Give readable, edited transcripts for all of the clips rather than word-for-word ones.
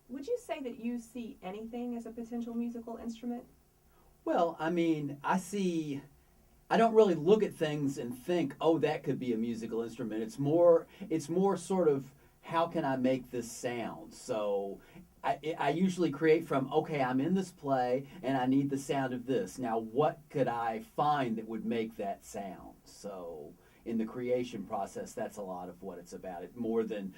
would you say that you see anything as a potential musical instrument? Well, I mean, I don't really look at things and think, oh, that could be a musical instrument. It's more sort of, how can I make this sound? So I usually create from, okay, I'm in this play and I need the sound of this. Now, what could I find that would make that sound? So in the creation process, that's a lot of what it's about. It more than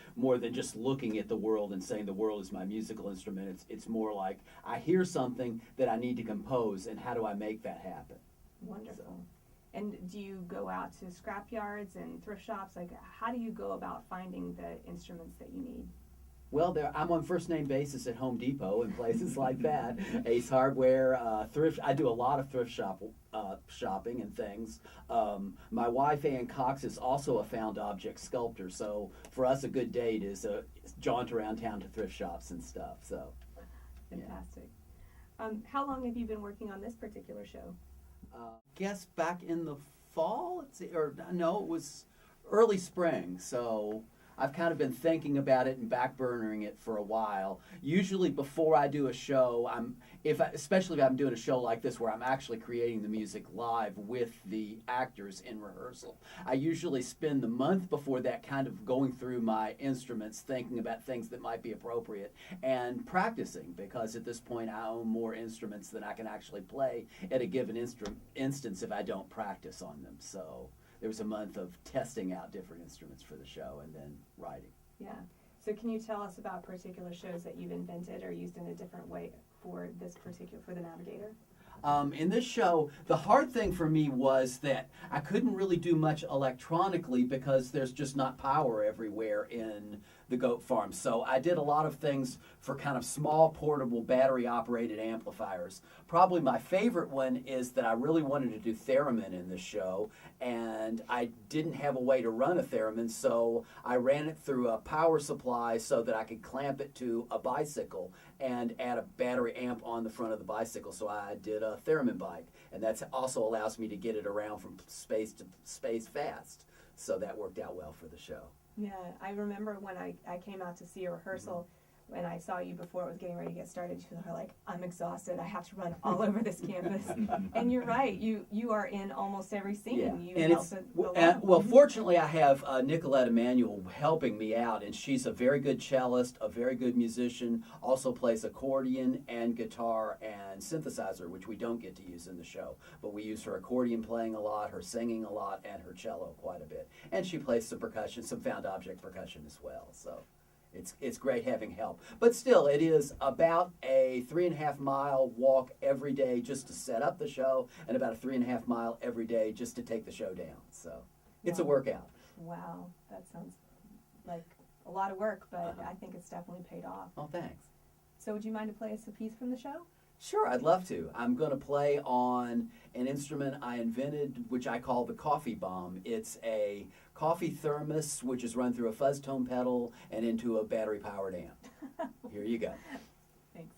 just looking at the world and saying the world is my musical instrument. It's more like, I hear something that I need to compose, and how do I make that happen? Wonderful. So, and do you go out to scrap yards and thrift shops? Like, how do you go about finding the instruments that you need? well, I'm on first name basis at Home Depot and places like that. Ace Hardware, thrift. I do a lot of thrift shopping and things. My wife Ann Cox is also a found object sculptor, so for us a good date is a jaunt around town to thrift shops and stuff. So, Fantastic. How long have you been working on this particular show? Guess back in the fall, or no, it was early spring. So I've kind of been thinking about it and backburnering it for a while. Usually before I do a show, especially if I'm doing a show like this where I'm actually creating the music live with the actors in rehearsal, I usually spend the month before that kind of going through my instruments, thinking about things that might be appropriate, and practicing, because at this point I own more instruments than I can actually play at a given instance if I don't practice on them. So there was a month of testing out different instruments for the show and then writing. Yeah. So can you tell us about particular shows that you've invented or used in a different way for the Navigator? In this show, the hard thing for me was that I couldn't really do much electronically because there's just not power everywhere in the goat farm. So I did a lot of things for kind of small, portable, battery-operated amplifiers. Probably my favorite one is that I really wanted to do theremin in this show, and I didn't have a way to run a theremin, so I ran it through a power supply so that I could clamp it to a bicycle and add a battery amp on the front of the bicycle. So I did a theremin bike, and that also allows me to get it around from space to space fast. So that worked out well for the show. Yeah, I remember when I came out to see a rehearsal, when I saw you before it was getting ready to get started, you were like, I'm exhausted, I have to run all over this campus. And you're right, you are in almost every scene. Yeah. You and help it well, fortunately I have Nicolette Emanuel helping me out, and she's a very good cellist, a very good musician, also plays accordion and guitar and synthesizer, which we don't get to use in the show. But we use her accordion playing a lot, her singing a lot, and her cello quite a bit. And she plays some percussion, some found object percussion as well. So it's great having help. But still, it is about a 3.5-mile walk every day just to set up the show, and about a 3.5-mile every day just to take the show down. So it's a workout. Wow, that sounds like a lot of work, but I think it's definitely paid off. Oh, thanks. So would you mind to play us a piece from the show? Sure, I'd love to. I'm going to play on an instrument I invented, which I call the coffee bomb. It's a coffee thermos, which is run through a fuzz tone pedal and into a battery-powered amp. Here you go. Thanks.